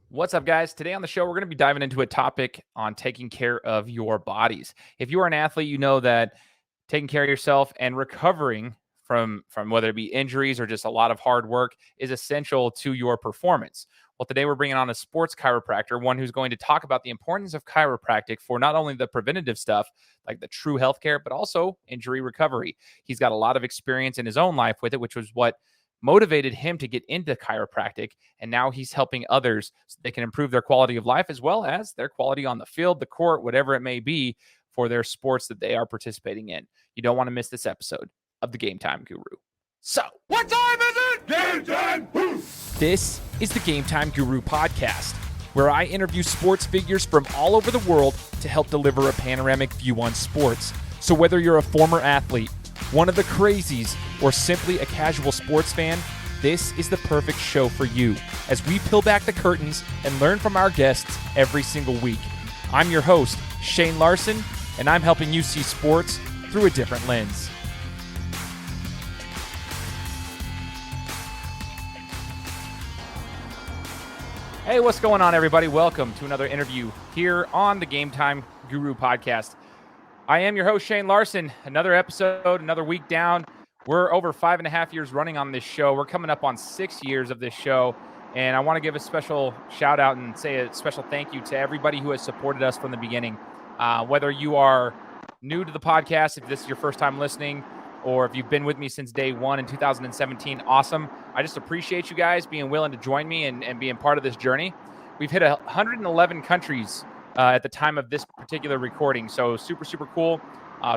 What's up, guys? Today on the show, we're going to be diving into a topic on taking care of your bodies. If you are an athlete, you know that taking care of yourself and recovering from whether it be injuries or just a lot of hard work is essential to your performance. Well, today we're bringing on a sports chiropractor, one who's going to talk about the importance of chiropractic for not only the preventative stuff, like the true healthcare, but also injury recovery. He's got a lot of experience in his own life with it, which was what motivated him to get into chiropractic. And now he's helping others so they can improve their quality of life as well as their quality on the field, the court, whatever it may be for their sports that they are participating in. You don't want to miss this episode of the Game Time Guru. So, what time is it? Game time! Woo! This is the Game Time Guru podcast, where I interview sports figures from all over the world to help deliver a panoramic view on sports. So whether you're a former athlete, one of the crazies, or simply a casual sports fan, this is the perfect show for you as we peel back the curtains and learn from our guests every single week. I'm your host, Shane Larson, and I'm helping you see sports through a different lens. Hey, what's going on, everybody? Welcome to another interview here on the Game Time Guru podcast. I am your host, Shane Larson. Another episode, another week down. We're over 5.5 years running on this show. We're coming up on 6 years of this show. And I want to give a special shout out and say a special thank you to everybody who has supported us from the beginning. Whether you are new to the podcast, if this is your first time listening, or if you've been with me since day one in 2017, awesome. I just appreciate you guys being willing to join me and being part of this journey. We've hit 111 countries at the time of this particular recording. So super, super cool.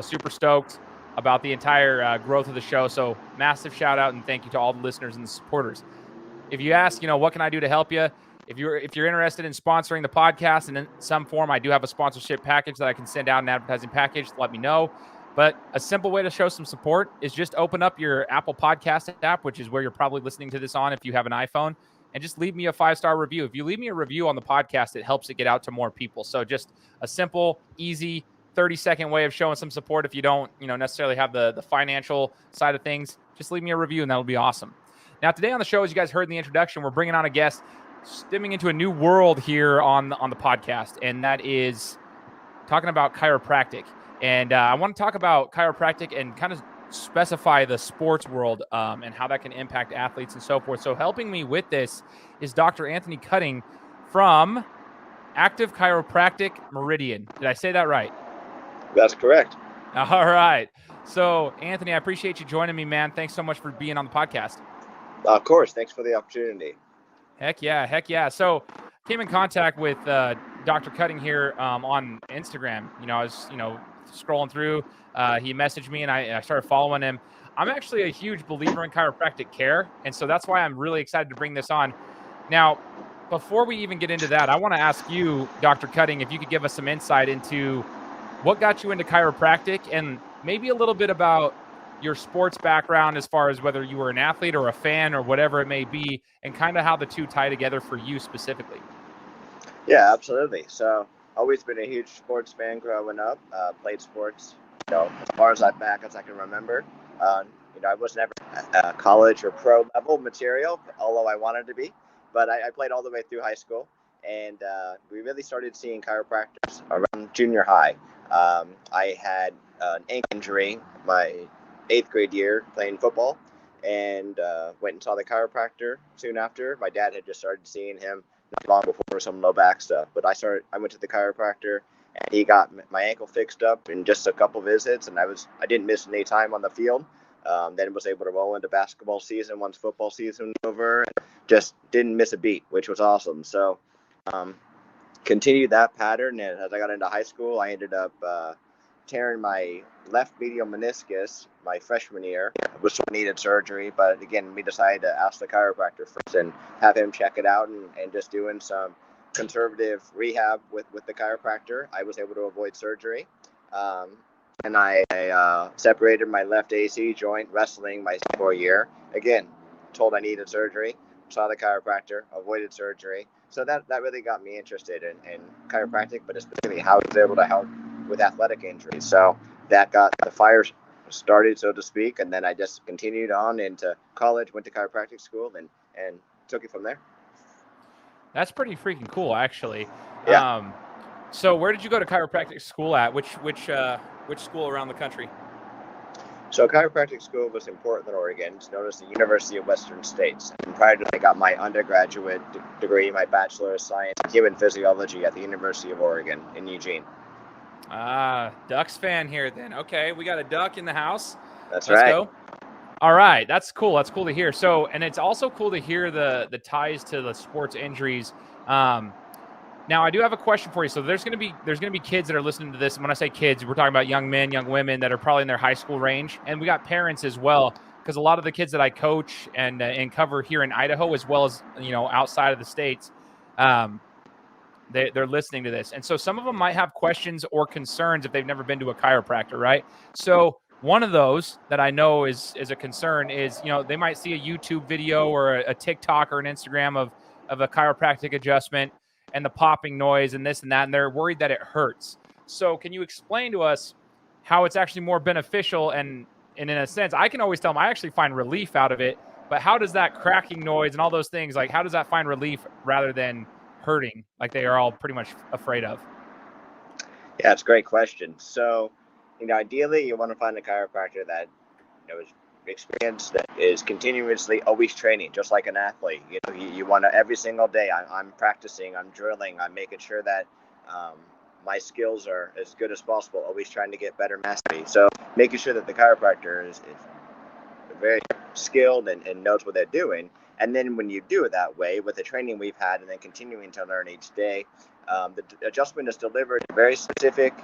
Super stoked about the entire growth of the show. So massive shout out and thank you to all the listeners and the supporters. If you ask, what can I do to help you? If you're interested in sponsoring the podcast and in some form, I do have a sponsorship package that I can send out, an advertising package. Let me know. But a simple way to show some support is just open up your Apple Podcast app, which is where you're probably listening to this on if you have an iPhone, and just leave me a 5-star review. If you leave me a review on the podcast, it helps it get out to more people. So just a simple, easy 30-second way of showing some support. If you don't, necessarily have the financial side of things, just leave me a review and that'll be awesome. Now, today on the show, as you guys heard in the introduction, we're bringing on a guest stemming into a new world here on the podcast, and that is talking about chiropractic. And I want to talk about chiropractic and kind of specify the sports world and how that can impact athletes and so forth. So helping me with this is Dr. Anthony Cutting from Active Chiropractic Meridian. Did I say that right? That's correct. All right. So, Anthony, I appreciate you joining me, man. Thanks so much for being on the podcast. Of course. Thanks for the opportunity. Heck yeah. So, came in contact with Dr. Cutting here on Instagram. I was, scrolling through. He messaged me and I started following him. I'm actually a huge believer in chiropractic care, and so that's why I'm really excited to bring this on. Now, before we even get into that, I want to ask you, Dr. Cutting, if you could give us some insight into what got you into chiropractic and maybe a little bit about your sports background as far as whether you were an athlete or a fan or whatever it may be, and kind of how the two tie together for you specifically. Yeah, absolutely. So always been a huge sports fan growing up, played sports, as far as back as I can remember. I was never college or pro level material, although I wanted to be, but I played all the way through high school. And we really started seeing chiropractors around junior high. I had an ankle injury my 8th grade year playing football, and went and saw the chiropractor soon after. My dad had just started seeing him not long before some low back stuff, but I went to the chiropractor and he got my ankle fixed up in just a couple visits, and I didn't miss any time on the field. Then was able to roll into basketball season once football season was over, and just didn't miss a beat, which was awesome. So continued that pattern, and as I got into high school, I ended up tearing my left medial meniscus my freshman year, which needed surgery. But again, we decided to ask the chiropractor first and have him check it out, and just doing some conservative rehab with the chiropractor, I was able to avoid surgery. And I separated my left AC joint wrestling my 4th year. Again, told I needed surgery, saw the chiropractor, avoided surgery. So that really got me interested in chiropractic, but specifically how I was able to help with athletic injuries. So that got the fire started, so to speak, and then I just continued on into college, went to chiropractic school, and took it from there. That's pretty freaking cool, actually. Yeah. So where did you go to chiropractic school at? Which school around the country? So chiropractic school was in Portland, Oregon. It's known as the University of Western States. And prior to that, I got my undergraduate degree, my Bachelor of Science in Human Physiology at the University of Oregon in Eugene. Ducks fan here then. Okay, we got a duck in the house. That's Let's right. go. All right, that's cool. That's cool to hear. So, and it's also cool to hear the ties to the sports injuries. Now, I do have a question for you. So, there's gonna be kids that are listening to this. And when I say kids, we're talking about young men, young women that are probably in their high school range, and we got parents as well. Because a lot of the kids that I coach and cover here in Idaho, as well as outside of the states, they're listening to this, and so some of them might have questions or concerns if they've never been to a chiropractor, right? So one of those that I know is a concern is they might see a YouTube video or a TikTok or an Instagram of a chiropractic adjustment and the popping noise and this and that, and they're worried that it hurts. So can you explain to us how it's actually more beneficial? And in a sense, I can always tell them I actually find relief out of it, but how does that cracking noise and all those things, like how does that find relief rather than hurting like they are all pretty much afraid of? Yeah, it's a great question. So, ideally, you want to find a chiropractor that is experienced, that is continuously always training, just like an athlete. You want to every single day. I'm practicing, I'm drilling, I'm making sure that my skills are as good as possible. Always trying to get better mastery. So, making sure that the chiropractor is very skilled and knows what they're doing. And then when you do it that way, with the training we've had, and then continuing to learn each day, the adjustment is delivered very specific,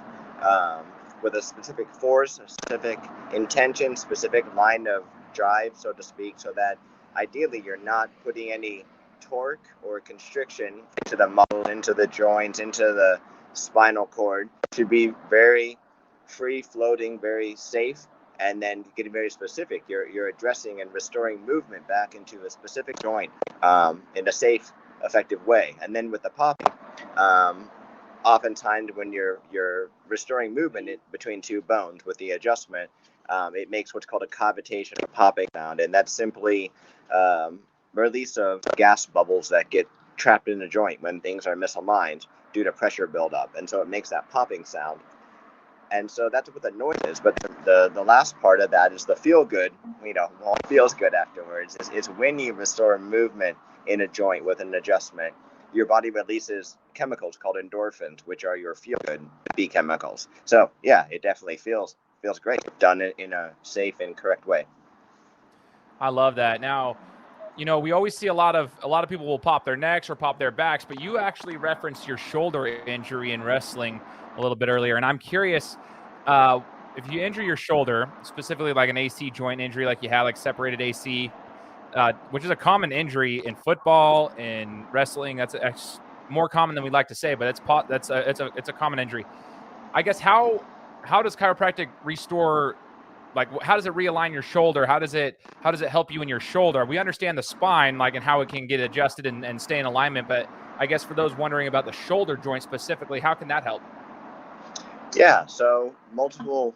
with a specific force, a specific intention, specific line of drive, so to speak, so that ideally you're not putting any torque or constriction into the muscles, into the joints, into the spinal cord. It should be very free floating, very safe. And then getting very specific, you're addressing and restoring movement back into a specific joint in a safe, effective way. And then with the popping, oftentimes when you're restoring movement between two bones with the adjustment, it makes what's called a cavitation, a popping sound, and that's simply release of gas bubbles that get trapped in the joint when things are misaligned due to pressure buildup, and so it makes that popping sound. And so that's what the noise is. But the last part of that is the feel good. What feels good afterwards is when you restore movement in a joint with an adjustment, your body releases chemicals called endorphins, which are your feel good B chemicals. So yeah, it definitely feels great done in a safe and correct way. I love that. Now, we always see a lot of people will pop their necks or pop their backs, but you actually referenced your shoulder injury in wrestling a little bit earlier, and I'm curious, if you injure your shoulder, specifically like an AC joint injury, like you had, like separated AC, which is a common injury in football, in wrestling. That's more common than we'd like to say, but it's a common injury. I guess how does chiropractic restore? Like, how does it realign your shoulder? How does it help you in your shoulder? We understand the spine, like, and how it can get adjusted and stay in alignment. But I guess for those wondering about the shoulder joint specifically, how can that help? Yeah, so multiple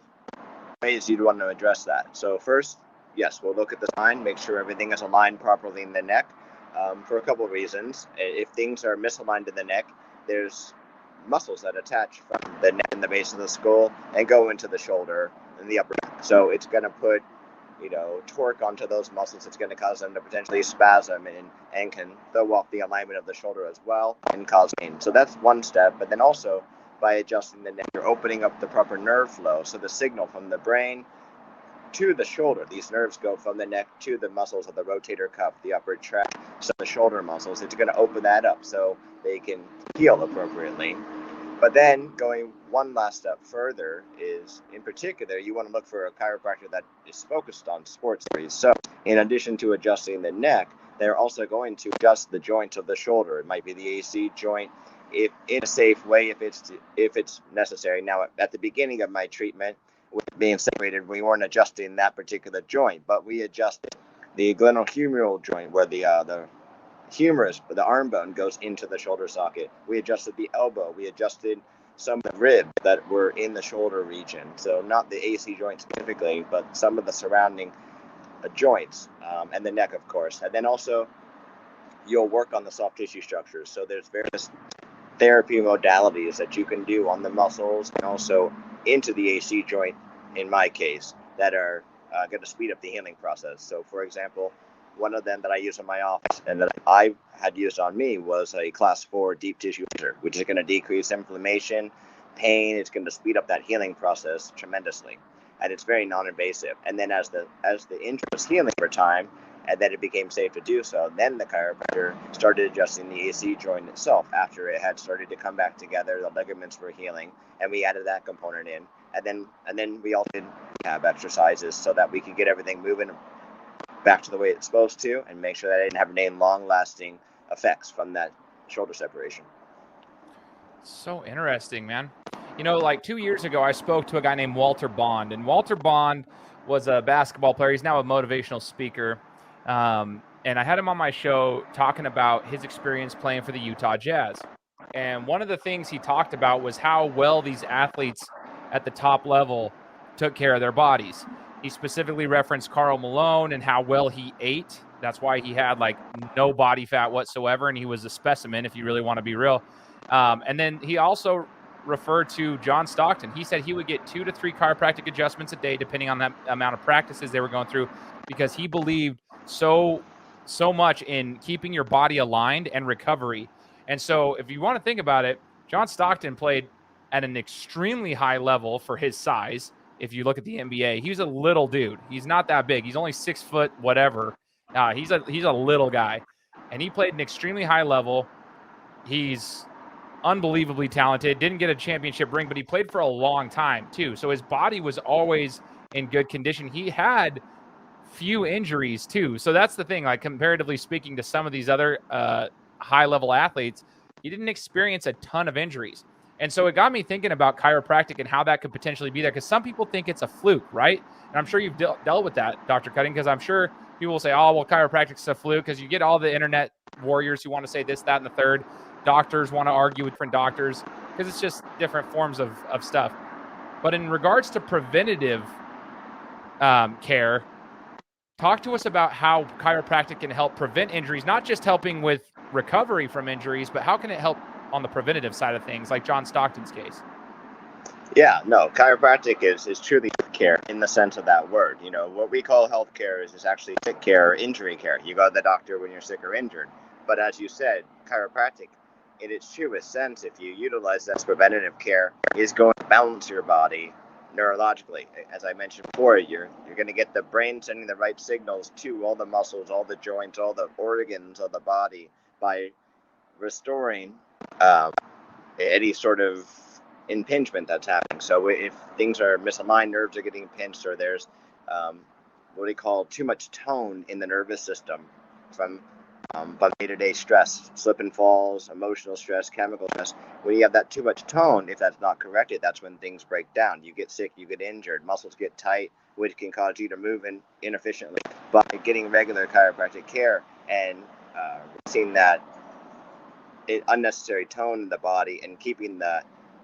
ways you'd want to address that. So first, yes, we'll look at the spine, make sure everything is aligned properly in the neck, for a couple of reasons. If things are misaligned in the neck, there's muscles that attach from the neck and the base of the skull and go into the shoulder and the upper back. So it's going to put torque onto those muscles. It's going to cause them to potentially spasm and can throw off the alignment of the shoulder as well and cause pain. So that's one step. But then also, by adjusting the neck, you're opening up the proper nerve flow. So the signal from the brain to the shoulder, these nerves go from the neck to the muscles of the rotator cuff, the upper tract, so the shoulder muscles. It's going to open that up so they can heal appropriately. But then going one last step further is, in particular, you want to look for a chiropractor that is focused on sports injuries. So in addition to adjusting the neck, they're also going to adjust the joints of the shoulder. It might be the AC joint, if in a safe way, if it's necessary. Now, at the beginning of my treatment, with being separated, we weren't adjusting that particular joint, but we adjusted the glenohumeral joint, where the humerus, the arm bone, goes into the shoulder socket. We adjusted the elbow. We adjusted some of the ribs that were in the shoulder region. So not the AC joint specifically, but some of the surrounding joints, and the neck, of course. And then also you'll work on the soft tissue structures. So there's various therapy modalities that you can do on the muscles and also into the AC joint, in my case, that are going to speed up the healing process. So, for example, one of them that I use in my office and that I had used on me was a class 4 deep tissue laser, which is going to decrease inflammation, pain. It's going to speed up that healing process tremendously, and it's very non-invasive. And then as the injury was healing over time, and then it became safe to do so, then the chiropractor started adjusting the AC joint itself after it had started to come back together. The ligaments were healing, and we added that component in, and then we also did rehab exercises so that we could get everything moving back to the way it's supposed to, and make sure that I didn't have any long-lasting effects from that shoulder separation. So interesting, man. You know, like 2 years ago, I spoke to a guy named Walter Bond, and Walter Bond was a basketball player. He's now a motivational speaker. And I had him on my show talking about his experience playing for the Utah Jazz. And one of the things he talked about was how well these athletes at the top level took care of their bodies. He specifically referenced Karl Malone and how well he ate. That's why he had like no body fat whatsoever, and he was a specimen if you really want to be real. And then he also referred to John Stockton. He said he would get 2 to 3 chiropractic adjustments a day, depending on that amount of practices they were going through, because he believed so much in keeping your body aligned and recovery. And so if you want to think about it, John Stockton played at an extremely high level for his size. If you look at the NBA, he's a little dude. He's not that big. He's only 6 foot, whatever. He's a little guy, and he played an extremely high level. He's unbelievably talented. Didn't get a championship ring, but he played for a long time too. So his body was always in good condition. He had few injuries too. So that's the thing, like comparatively speaking to some of these other high level athletes, he didn't experience a ton of injuries. And so it got me thinking about chiropractic and how that could potentially be there, because some people think it's a fluke, right? And I'm sure you've dealt with that, Dr. Cutting, because I'm sure people will say, oh, well, chiropractic's a fluke, because you get all the internet warriors who want to say this, that, and the third. Doctors want to argue with different doctors because it's just different forms of stuff. But in regards to preventative care, talk to us about how chiropractic can help prevent injuries, not just helping with recovery from injuries, but how can it help on the preventative side of things, like John Stockton's case? Yeah, no, chiropractic is truly care in the sense of that word. You know, what we call healthcare is actually sick care or injury care. You go to the doctor when you're sick or injured. But as you said, chiropractic, in its truest sense, if you utilize that as preventative care, is going to balance your body neurologically. As I mentioned before, you're going to get the brain sending the right signals to all the muscles, all the joints, all the organs of the body by restoring any sort of impingement that's happening. So if things are misaligned, nerves are getting pinched, or there's what we call too much tone in the nervous system from day-to-day stress, slip and falls, emotional stress, chemical stress. When you have that too much tone, if that's not corrected, that's when things break down. You get sick, you get injured, muscles get tight, which can cause you to move inefficiently. By getting regular chiropractic care and seeing that unnecessary tone in the body and keeping the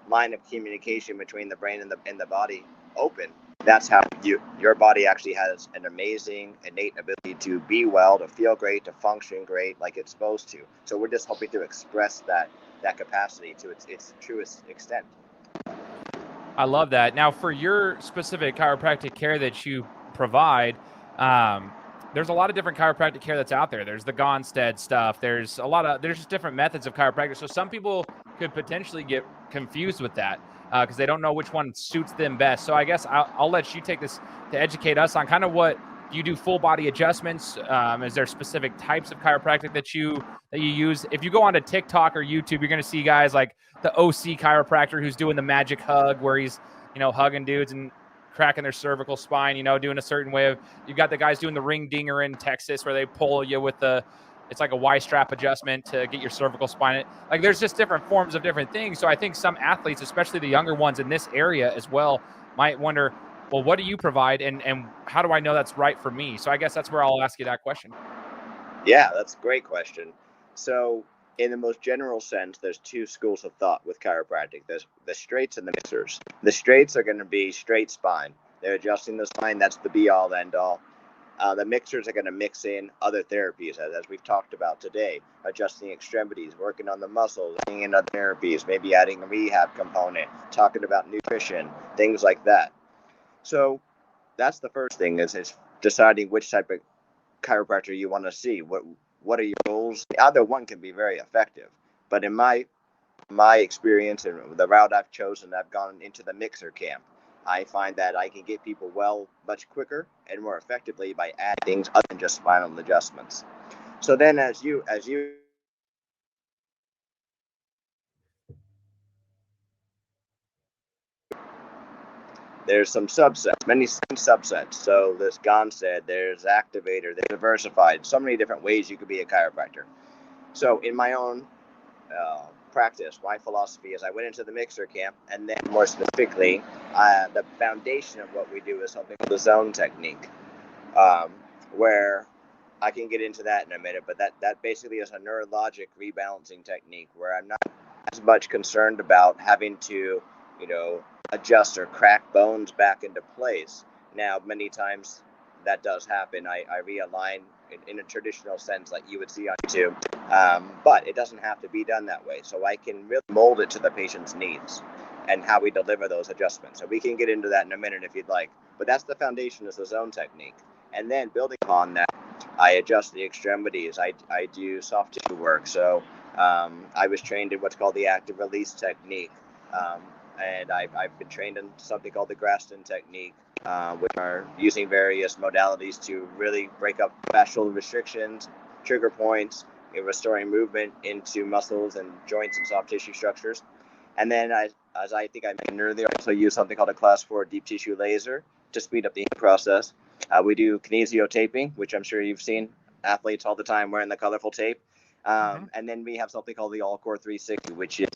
line of communication between the brain and the body open, that's how your body actually has an amazing innate ability to be well, to feel great, to function great like it's supposed to. So we're just hoping to express that capacity to its truest extent. I love that. Now, for your specific chiropractic care that you provide, there's a lot of different chiropractic care that's out there. There's the Gonstead stuff. There's just different methods of chiropractic. So some people could potentially get confused with that because they don't know which one suits them best. So I guess I'll let you take this to educate us on kind of what you do. Full body adjustments. Is there specific types of chiropractic that you use? If you go onto TikTok or YouTube, you're going to see guys like the OC chiropractor who's doing the magic hug, where he's hugging dudes and cracking their cervical spine, doing a certain way of. You've got the guys doing the ring dinger in Texas where they pull you with it's like a Y-strap adjustment to get your cervical spine. Like there's just different forms of different things. So I think some athletes, especially the younger ones in this area as well, might wonder, well, what do you provide and how do I know that's right for me? So I guess that's where I'll ask you that question. Yeah, that's a great question. So in the most general sense, there's two schools of thought with chiropractic. There's the straights and the mixers. The straights are going to be straight spine. They're adjusting the spine. That's the be all end all. The mixers are going to mix in other therapies, as we've talked about today, adjusting extremities, working on the muscles, adding in other therapies, maybe adding a rehab component, talking about nutrition, things like that. So that's the first thing is deciding which type of chiropractor you want to see. What are your goals? Either one can be very effective, but in my experience and the route I've chosen, I've gone into the mixer camp. I find that I can get people well much quicker and more effectively by adding things other than just spinal adjustments. So then as you there's some subsets, many subsets. So this Gonstead, there's Activator, there's Diversified, so many different ways you could be a chiropractor. So in my own practice, my philosophy is I went into the mixer camp, and then more specifically, the foundation of what we do is something called the zone technique, where I can get into that in a minute, but that basically is a neurologic rebalancing technique where I'm not as much concerned about having to, adjust or crack bones back into place. Now, many times that does happen. I realign in a traditional sense like you would see on YouTube, but it doesn't have to be done that way. So I can really mold it to the patient's needs and how we deliver those adjustments. So we can get into that in a minute if you'd like, but that's the foundation, is the zone technique. And then building upon that, I adjust the extremities. I do soft tissue work. So I was trained in what's called the active release technique. And I've been trained in something called the Graston technique, which are using various modalities to really break up fascial restrictions, trigger points, and restoring movement into muscles and joints and soft tissue structures. And then, as I think I mentioned earlier, I also use something called a class 4 deep tissue laser to speed up the healing process. We do kinesiotaping, which I'm sure you've seen athletes all the time wearing the colorful tape. And then we have something called the All-Core 360, which is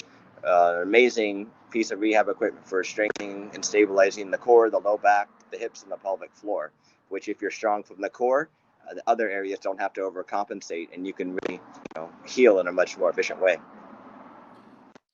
an amazing piece of rehab equipment for strengthening and stabilizing the core, the low back, the hips, and the pelvic floor, which if you're strong from the core, the other areas don't have to overcompensate, and you can really heal in a much more efficient way.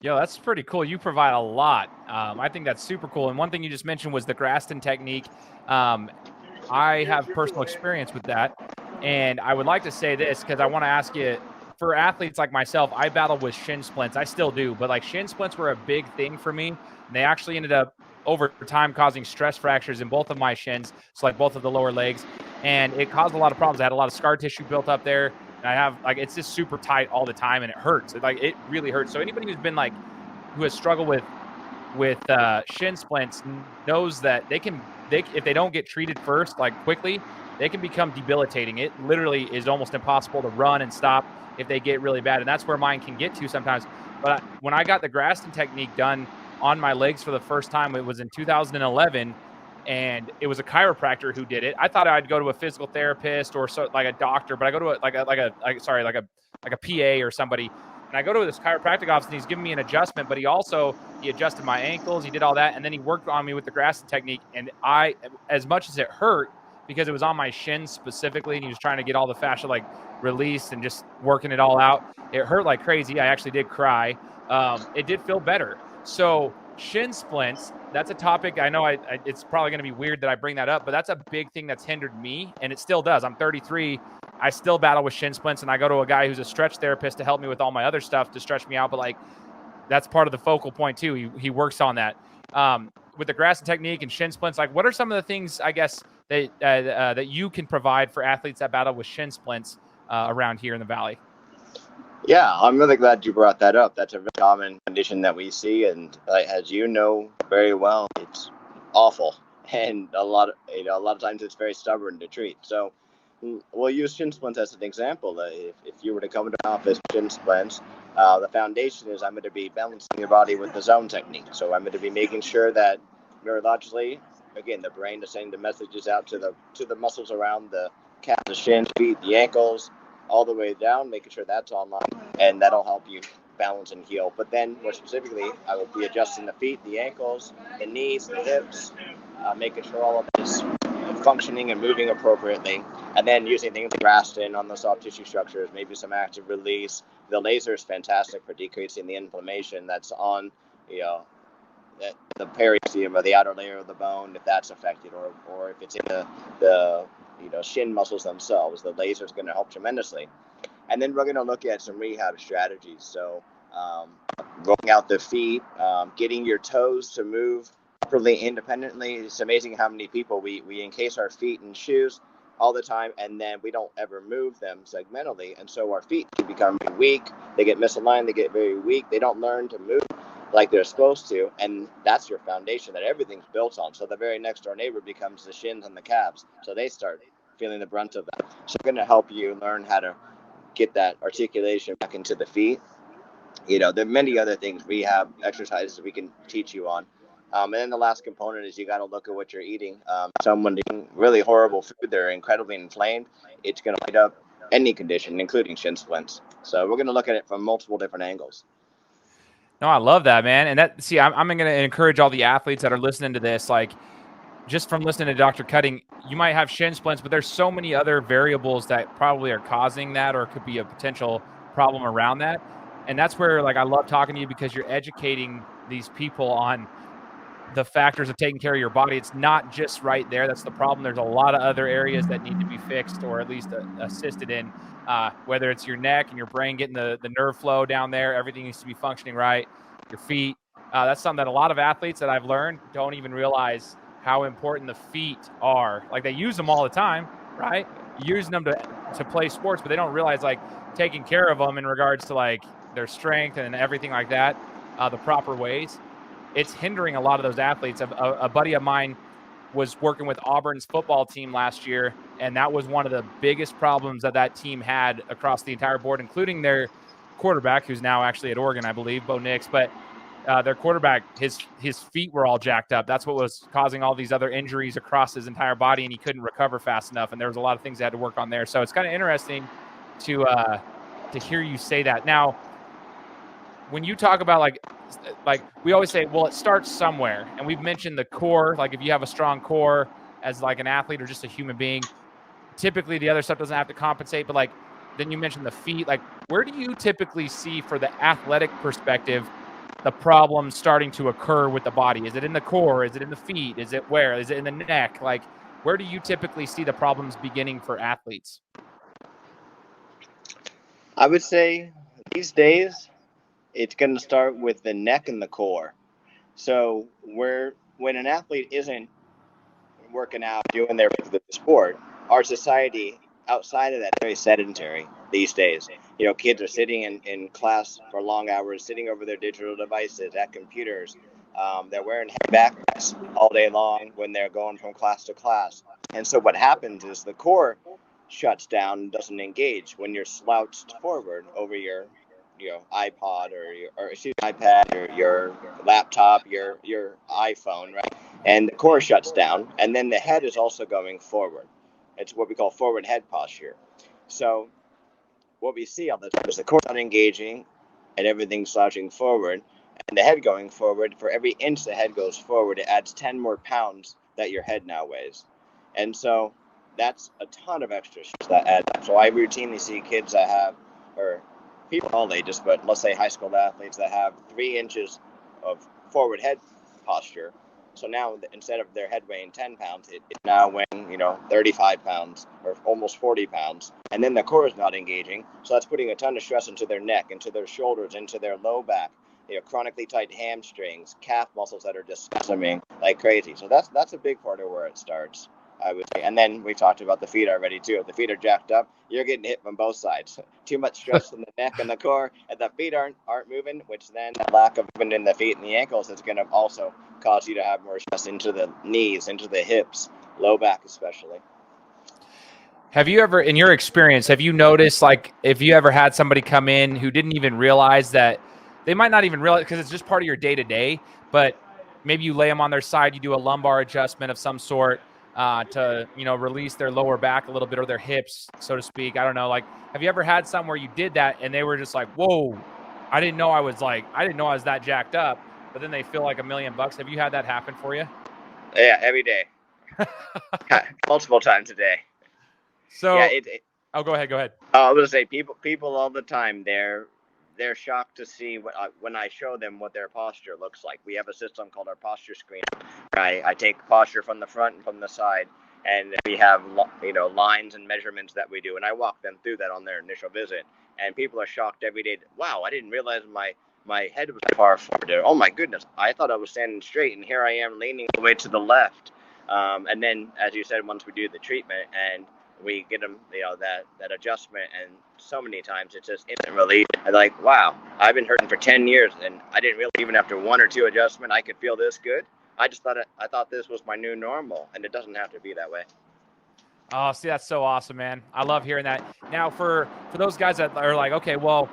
Yeah, that's pretty cool. You provide a lot. I think that's super cool. And one thing you just mentioned was the Graston technique. I have personal experience with that. And I would like to say this because I want to ask you, for athletes like myself, I battle with shin splints. I still do, but like shin splints were a big thing for me. And they actually ended up over time causing stress fractures in both of my shins. So like both of the lower legs. And it caused a lot of problems. I had a lot of scar tissue built up there. And I have it's just super tight all the time and it hurts. It really hurts. So anybody who has struggled with shin splints knows that if they don't get treated first, quickly, they can become debilitating. It literally is almost impossible to run and stop if they get really bad. And that's where mine can get to sometimes. But when I got the Graston technique done on my legs for the first time, it was in 2011. And it was a chiropractor who did it. I thought I'd go to a physical therapist or like a doctor, but I go to a PA or somebody. And I go to this chiropractic office and he's giving me an adjustment, but he adjusted my ankles. He did all that. And then he worked on me with the Graston technique. And as much as it hurt because it was on my shins specifically, and he was trying to get all the fascia released and just working it all out, it hurt like crazy. I actually did cry. It did feel better. So shin splints, that's a topic. I know it's probably going to be weird that I bring that up, but that's a big thing that's hindered me. And it still does. I'm 33. I still battle with shin splints, and I go to a guy who's a stretch therapist to help me with all my other stuff to stretch me out. But that's part of the focal point too. He works on that with the Graston technique and shin splints. What are some of the things I guess that you can provide for athletes that battle with shin splints around here in the Valley? Yeah, I'm really glad you brought that up. That's a very common condition that we see, and as you know very well, it's awful, and a lot of times it's very stubborn to treat. So we'll use shin splints as an example. If you were to come into my office, shin splints, the foundation is I'm going to be balancing your body with the zone technique. So I'm going to be making sure that neurologically, again, the brain is sending the messages out to the muscles around the calf, the shin, feet, the ankles, all the way down, making sure that's online, and that'll help you balance and heal. But then more specifically, I will be adjusting the feet, the ankles, the knees, the hips, making sure all of this is functioning and moving appropriately, and then using things like Graston on the soft tissue structures, maybe some active release. The laser is fantastic for decreasing the inflammation that's on the periosteum or the outer layer of the bone, if that's affected, or if it's in the shin muscles themselves. The laser is going to help tremendously. And then we're going to look at some rehab strategies. So rolling out the feet, getting your toes to move properly independently. It's amazing how many people we encase our feet in shoes all the time, and then we don't ever move them segmentally. And so our feet can become very weak. They get misaligned. They get very weak. They don't learn to move like they're supposed to. And that's your foundation that everything's built on. So the very next door neighbor becomes the shins and the calves. So they start feeling the brunt of that. So we're going to help you learn how to get that articulation back into the feet. There are many other things, rehab exercises we can teach you on. And then the last component is you got to look at what you're eating. Someone eating really horrible food, they're incredibly inflamed. It's going to light up any condition, including shin splints. So we're going to look at it from multiple different angles. No, I love that, man. And I'm going to encourage all the athletes that are listening to this, like, just from listening to Dr. Cutting, you might have shin splints, but there's so many other variables that probably are causing that or could be a potential problem around that. And that's where, like, I love talking to you because you're educating these people on the factors of taking care of your body. It's not just right there. That's the problem. There's a lot of other areas that need to be fixed or at least assisted in, whether it's your neck and your brain getting the nerve flow down there. Everything needs to be functioning right. Your feet. That's something that a lot of athletes that I've learned don't even realize how important the feet are. Like, they use them all the time, right? Using them to play sports, but they don't realize, like, taking care of them in regards to, like, their strength and everything like that, the proper ways. It's hindering a lot of those athletes. A buddy of mine was working with Auburn's football team last year, and that was one of the biggest problems that team had across the entire board, including their quarterback, who's now actually at Oregon, I believe, Bo Nix. But their quarterback, his feet were all jacked up. That's what was causing all these other injuries across his entire body, and he couldn't recover fast enough. And there was a lot of things they had to work on there. So it's kind of interesting to hear you say that. Now, when you talk about like we always say, well, it starts somewhere, and we've mentioned the core. Like, if you have a strong core as like an athlete or just a human being, typically the other stuff doesn't have to compensate. But like, then you mentioned the feet. Like, where do you typically see, for the athletic perspective, the problem starting to occur with the body? Is it in the core? Is it in the feet? Is it where? Is it in the neck? Like, where do you typically see the problems beginning for athletes? I would say these days it's going to start with the neck and the core. So when an athlete isn't working out, doing their sport, our society outside of that is very sedentary these days. Kids are sitting in class for long hours, sitting over their digital devices at computers. They're wearing heavy backpacks all day long when they're going from class to class. And so what happens is the core shuts down and doesn't engage when you're slouched forward over your iPod or iPad or your laptop, your iPhone, right? And the core shuts down, and then the head is also going forward. It's what we call forward head posture. So what we see all the time is the core not engaging and everything slouching forward, and the head going forward. For every inch the head goes forward, it adds 10 more pounds that your head now weighs. And so that's a ton of extra stress that adds up. So I routinely see kids that have, or people all ages, but let's say high school athletes that have 3 inches of forward head posture. So now instead of their head weighing 10 pounds, it's now weighing, 35 pounds or almost 40 pounds. And then the core is not engaging. So that's putting a ton of stress into their neck, into their shoulders, into their low back, chronically tight hamstrings, calf muscles that are just spasming like crazy. So that's a big part of where it starts, I would say. And then we talked about the feet already too. If the feet are jacked up, you're getting hit from both sides. Too much stress in the neck and the core, and the feet aren't moving, which then that lack of movement in the feet and the ankles is going to also cause you to have more stress into the knees, into the hips, low back especially. Have you ever, in your experience, have you noticed, like, if you ever had somebody come in who didn't even realize that, they might not even realize because it's just part of your day-to-day, but maybe you lay them on their side, you do a lumbar adjustment of some sort to, release their lower back a little bit, or their hips, so to speak. I don't know. Like, have you ever had some where you did that and they were just like, whoa, I didn't know I was that jacked up, but then they feel like $1 million? Have you had that happen for you? Yeah, every day. Multiple times a day. So, yeah, go ahead. I was gonna say people all the time, they're shocked to see when I show them what their posture looks like. We have a system called our posture screen. I take posture from the front and from the side, And we have, lines and measurements that we do, and I walk them through that on their initial visit. And people are shocked every day. Wow, I didn't realize my head was far forward. Oh my goodness, I thought I was standing straight, and here I am leaning all the way to the left. And then, as you said, once we do the treatment and we get them, that adjustment, and so many times it's just instant relief. I'm like, wow, I've been hurting for 10 years, and I didn't realize even after 1 or 2 adjustments I could feel this good. I thought this was my new normal, and it doesn't have to be that way. Oh, see, that's so awesome, man. I love hearing that. Now, for those guys that are like, okay, well,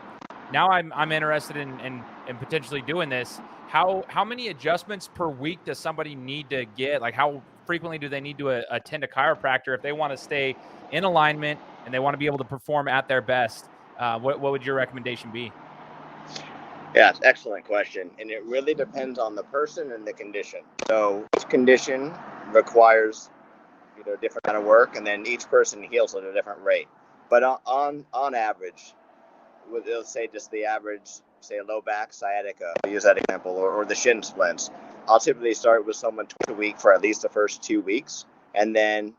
now I'm interested in potentially doing this. How many adjustments per week does somebody need to get? Like, how frequently do they need to attend a chiropractor if they want to stay in alignment and they want to be able to perform at their best? What would your recommendation be? Yeah, it's an excellent question, and it really depends on the person and the condition. So each condition requires different kind of work, and then each person heals at a different rate. But on average, let's say just the average, say a low back sciatica, I'll use that example, or the shin splints. I'll typically start with someone twice a week for at least the first 2 weeks, and then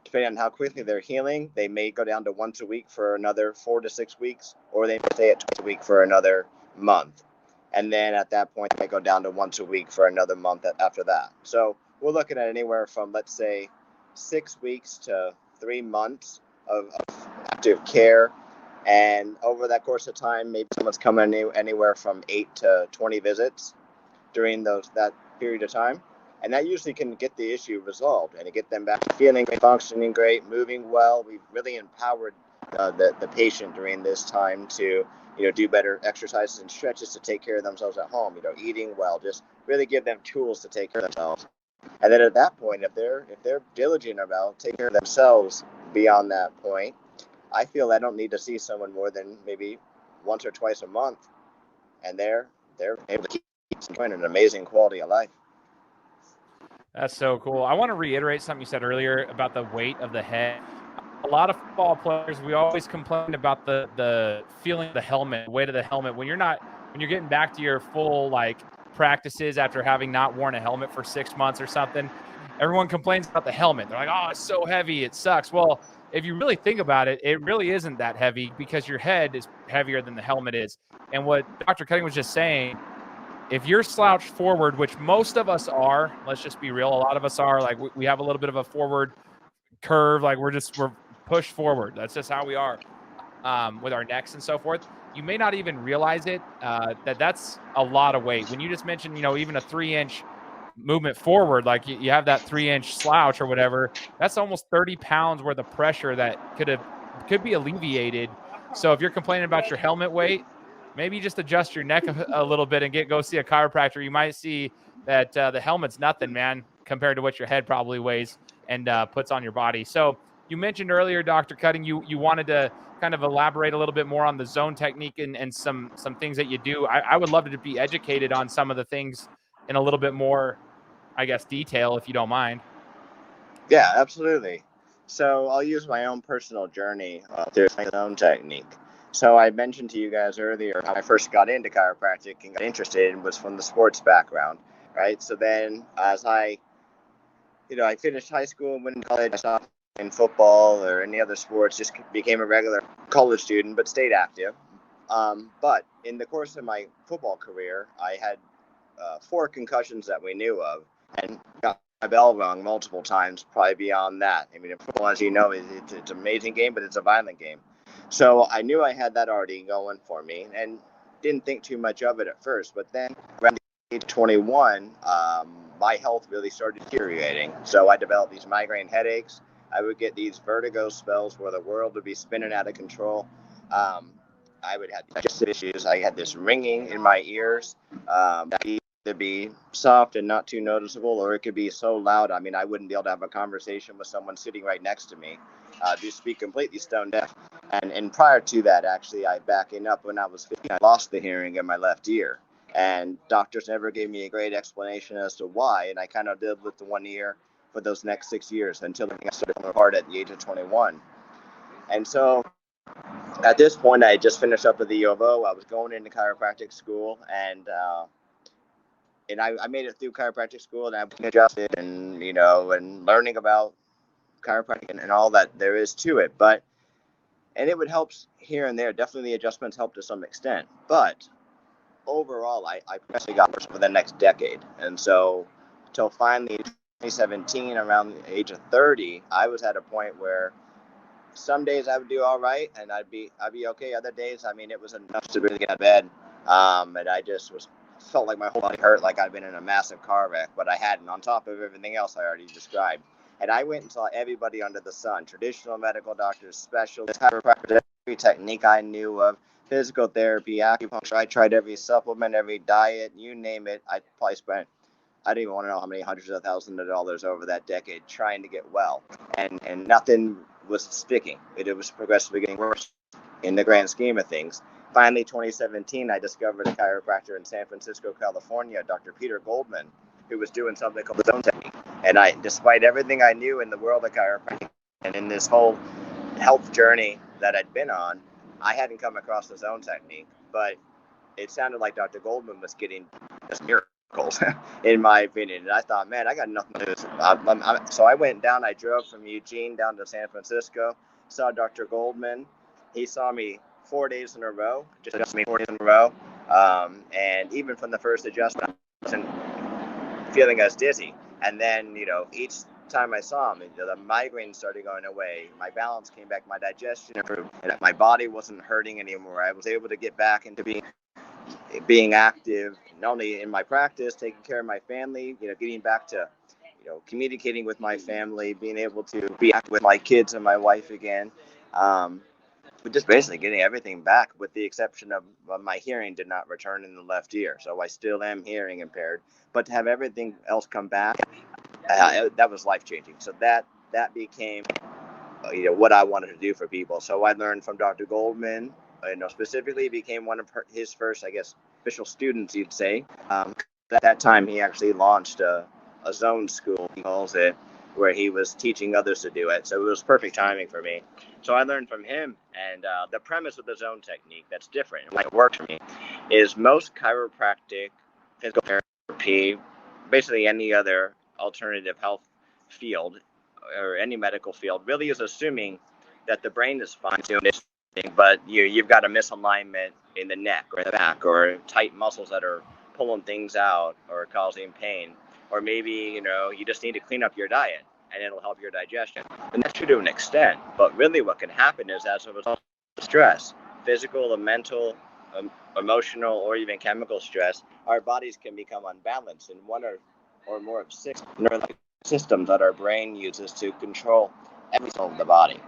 depending on how quickly they're healing, they may go down to once a week for another 4 to 6 weeks, or they may stay at twice a week for another month. And then at that point, they go down to once a week for another month after that. So we're looking at anywhere from, let's say, 6 weeks to 3 months of active care. And over that course of time, maybe someone's coming anywhere from 8 to 20 visits during that period of time. And that usually can get the issue resolved and to get them back to feeling great, functioning great, moving well. We've really empowered the patient during this time to do better exercises and stretches to take care of themselves at home, eating well, just really give them tools to take care of themselves. And then at that point, if they're diligent about taking care of themselves beyond that point, I feel I don't need to see someone more than maybe once or twice a month, and they're able to keep enjoying an amazing quality of life. That's so cool. I want to reiterate something you said earlier about the weight of the head. A lot of football players, we always complain about the feeling of the helmet, the weight of the helmet. When you're getting back to your full practices after having not worn a helmet for 6 months or something, everyone complains about the helmet. They're like, oh, it's so heavy, it sucks. Well, if you really think about it, it really isn't that heavy because your head is heavier than the helmet is. And what Dr. Cutting was just saying, if you're slouched forward, which most of us are, let's just be real, a lot of us are, like we have a little bit of a forward curve, like we're pushed forward. That's just how we are with our necks and so forth. You may not even realize it, that's a lot of weight. When you just mentioned, even a 3-inch movement forward, like you have that 3-inch slouch or whatever, that's almost 30 pounds worth of pressure that could be alleviated. So if you're complaining about your helmet weight, maybe just adjust your neck a little bit and go see a chiropractor. You might see that the helmet's nothing, man, compared to what your head probably weighs and puts on your body. So you mentioned earlier, Dr. Cutting, you wanted to kind of elaborate a little bit more on the zone technique and some things that you do. I would love to be educated on some of the things in a little bit more, I guess, detail, if you don't mind. Yeah, absolutely. So I'll use my own personal journey through my own technique. So I mentioned to you guys earlier how I first got into chiropractic and got interested and was from the sports background, right? So then as I finished high school and went to college, I stopped in football or any other sports, just became a regular college student, but stayed active. But in the course of my football career, I had 4 concussions that we knew of and got my bell rung multiple times, probably beyond that. I mean, football, as you know, it's an amazing game, but it's a violent game. So I knew I had that already going for me and didn't think too much of it at first. But then around the age of 21, my health really started deteriorating. So I developed these migraine headaches. I would get these vertigo spells where the world would be spinning out of control. I would have digestive issues. I had this ringing in my ears. That could either be soft and not too noticeable, or it could be so loud. I mean, I wouldn't be able to have a conversation with someone sitting right next to me. Just be completely stone deaf. And prior to that, actually, backing up, when I was 15, I lost the hearing in my left ear. And doctors never gave me a great explanation as to why. And I kind of lived with the one ear for those next 6 years until I started falling apart at the age of 21. And so at this point, I had just finished up with the U of O. I was going into chiropractic school, and I made it through chiropractic school, and I was adjusted and learning about chiropractic and all that there is to it. And it would help here and there. Definitely the adjustments help to some extent. But overall, I personally got for the next decade. And so till finally 2017, around the age of 30, I was at a point where some days I would do all right and I'd be okay. Other days, I mean, it was enough to really get out of bed. And I just felt like my whole body hurt, like I'd been in a massive car wreck, but I hadn't, on top of everything else I already described. And I went and saw everybody under the sun, traditional medical doctors, specialists, chiropractors, every technique I knew of, physical therapy, acupuncture. I tried every supplement, every diet, you name it. I probably spent, I don't even want to know how many hundreds of thousands of dollars over that decade trying to get well. And nothing was sticking. It was progressively getting worse in the grand scheme of things. Finally, 2017, I discovered a chiropractor in San Francisco, California, Dr. Peter Goldman, who was doing something called the zone technique. And despite everything I knew in the world of chiropractic and in this whole health journey that I'd been on, I hadn't come across the zone technique. But it sounded like Dr. Goldman was getting just miracles, in my opinion. And I thought, man, I got nothing to do. So I went down. I drove from Eugene down to San Francisco, saw Dr. Goldman. He saw me 4 days in a row, just me 4 days in a row. And even from the first adjustment, I wasn't feeling as dizzy. And then, each time I saw him, the migraine started going away. My balance came back, my digestion improved, and my body wasn't hurting anymore. I was able to get back into being active, not only in my practice, taking care of my family, getting back to, communicating with my family, being able to be active with my kids and my wife again. But just basically getting everything back, with the exception of my hearing did not return in the left ear. So I still am hearing impaired. But to have everything else come back, that was life-changing. So that became, what I wanted to do for people. So I learned from Dr. Goldman, specifically became one of his first, I guess, official students, you'd say. At that time, he actually launched a zone school, he calls it, where he was teaching others to do it. So it was perfect timing for me. So I learned from him. And the premise of the zone technique that's different, and why it worked for me, is most chiropractic, physical therapy, basically any other alternative health field or any medical field really is assuming that the brain is fine doing this thing, but you've got a misalignment in the neck or the back, or tight muscles that are pulling things out or causing pain, or maybe you just need to clean up your diet and it'll help your digestion. And that's true to an extent, but really what can happen is, as a result of stress, physical and mental, emotional, or even chemical stress, our bodies can become unbalanced in one or more of 6 neurological systems that our brain uses to control every cell of the body.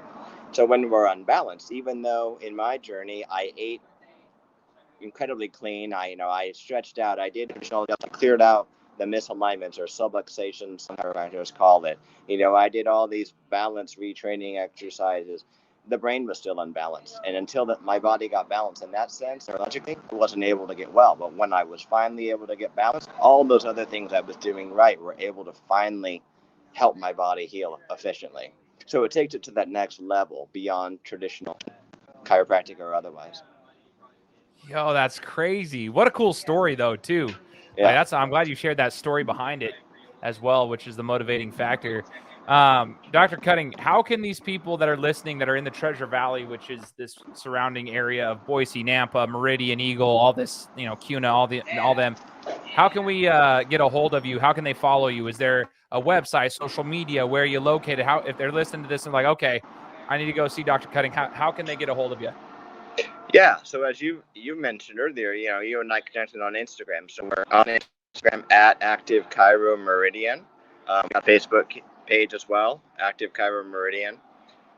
So when we're unbalanced, even though in my journey I ate incredibly clean, I stretched out, I did additional, I cleared out the misalignments or subluxations, some chiropractors call it. I did all these balance retraining exercises. The brain was still unbalanced. And until my body got balanced in that sense, neurologically, I wasn't able to get well. But when I was finally able to get balanced, all those other things I was doing right were able to finally help my body heal efficiently. So it takes it to that next level beyond traditional chiropractic or otherwise. Yo, that's crazy. What a cool story, though, too. Yeah. I'm glad you shared that story behind it as well, which is the motivating factor. Dr. Cutting, how can these people that are listening that are in the Treasure Valley, which is this surrounding area of Boise, Nampa, Meridian, Eagle, all this, CUNA, all them, how can we get a hold of you? How can they follow you? Is there a website, social media, where are you located? How, if they're listening to this and like, okay, I need to go see Dr. Cutting, how can they get a hold of you? Yeah, so as you mentioned earlier, you and I connected on Instagram. So we're on Instagram at Active Chiro Meridian. Got a Facebook page as well, Active Chiro Meridian.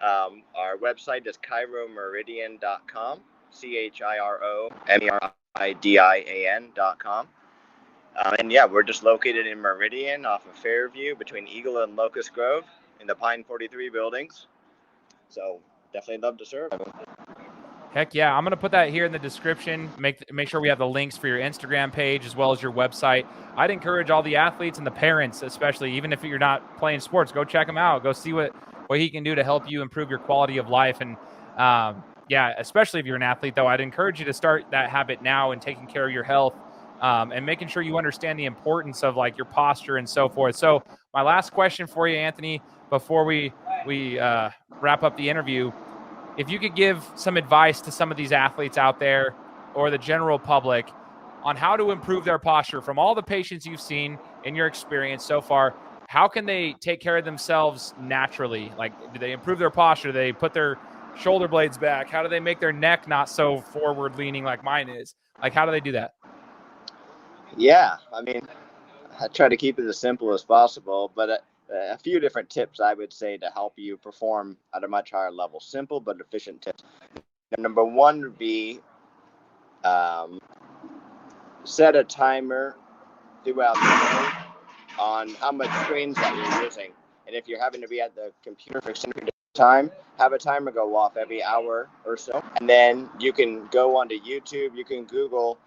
Our website is chiromeridian.com, CHIROMERIDIAN.com. And yeah, we're just located in Meridian off of Fairview between Eagle and Locust Grove in the Pine 43 buildings. So definitely love to serve. Heck yeah. I'm going to put that here in the description. Make sure we have the links for your Instagram page as well as your website. I'd encourage all the athletes and the parents, especially, even if you're not playing sports, go check him out. Go see what he can do to help you improve your quality of life. And yeah, especially if you're an athlete, though, I'd encourage you to start that habit now and taking care of your health and making sure you understand the importance of like your posture and so forth. So my last question for you, Anthony, before we we wrap up the interview, if you could give some advice to some of these athletes out there or the general public on how to improve their posture from all the patients you've seen in your experience so far, how can they take care of themselves naturally? Like, do they improve their posture? Do they put their shoulder blades back? How do they make their neck not so forward leaning like mine is? Like, how do they do that? Yeah, I mean, I try to keep it as simple as possible, but a few different tips I would say to help you perform at a much higher level. Simple but efficient tips. Number one would be set a timer throughout the day on how much screens that you're using. And if you're having to be at the computer for some period of time, have a timer go off every hour or so. And then you can go onto YouTube, you can Google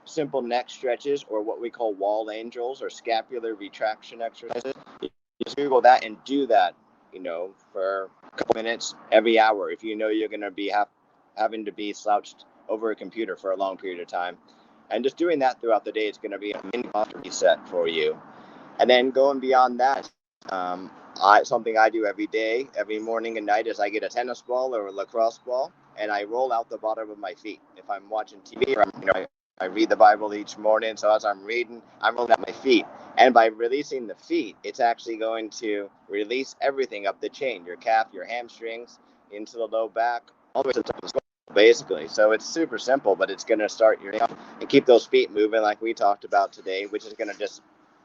simple neck stretches or what we call wall angels or scapular retraction exercises. You just Google that and do that, for a couple minutes every hour if you know you're going to be having to be slouched over a computer for a long period of time. And just doing that throughout the day is going to be a mini posture reset for you. And then going beyond that, something I do every day, every morning and night is I get a tennis ball or a lacrosse ball and I roll out the bottom of my feet. If I'm watching TV or I read the Bible each morning, so as I'm reading, I'm rolling out my feet. And by releasing the feet, it's actually going to release everything up the chain, your calf, your hamstrings, into the low back, all the way to the top of the skull, basically. So it's super simple, but it's going to start your and keep those feet moving like we talked about today, which is going to just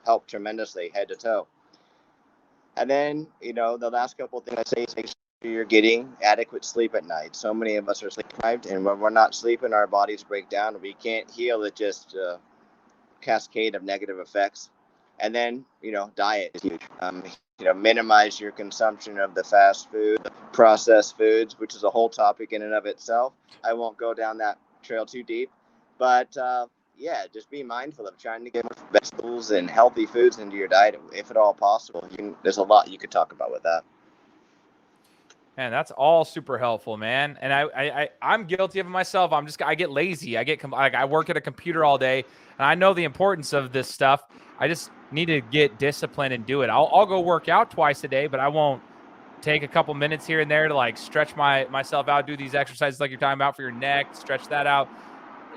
help tremendously head to toe. And then, the last couple of things I say is make sure you're getting adequate sleep at night. So many of us are sleep deprived, and when we're not sleeping, our bodies break down. We can't heal. It just cascade of negative effects. And then, diet is huge. Minimize your consumption of the fast food, the processed foods, which is a whole topic in and of itself. I won't go down that trail too deep, but just be mindful of trying to get more vegetables and healthy foods into your diet, if at all possible. There's a lot you could talk about with that. Man, that's all super helpful, man. And I'm guilty of it myself. I get lazy. I work at a computer all day, and I know the importance of this stuff. I just need to get disciplined and do it. I'll go work out twice a day, but I won't take a couple minutes here and there to like stretch myself out, do these exercises like you're talking about for your neck, stretch that out,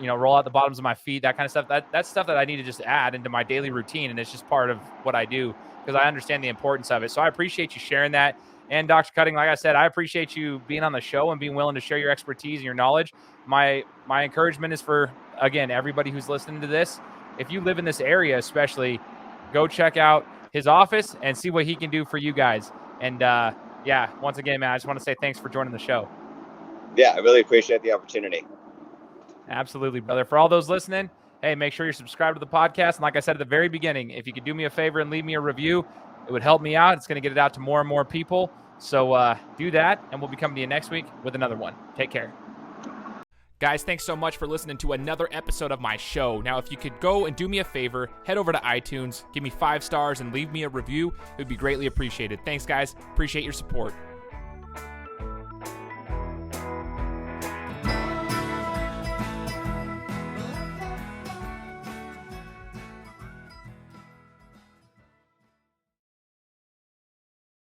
roll out the bottoms of my feet, that kind of stuff. That's stuff that I need to just add into my daily routine, and it's just part of what I do because I understand the importance of it. So I appreciate you sharing that. And Dr. Cutting, like I said, I appreciate you being on the show and being willing to share your expertise and your knowledge. My encouragement is for, again, everybody who's listening to this, if you live in this area especially, go check out his office and see what he can do for you guys. And, once again, man, I just want to say thanks for joining the show. Yeah, I really appreciate the opportunity. Absolutely, brother. For all those listening, hey, make sure you're subscribed to the podcast. And like I said at the very beginning, if you could do me a favor and leave me a review, it would help me out. It's going to get it out to more and more people. So do that, and we'll be coming to you next week with another one. Take care. Guys, thanks so much for listening to another episode of my show. Now, if you could go and do me a favor, head over to iTunes, give me 5 stars, and leave me a review. It would be greatly appreciated. Thanks, guys. Appreciate your support.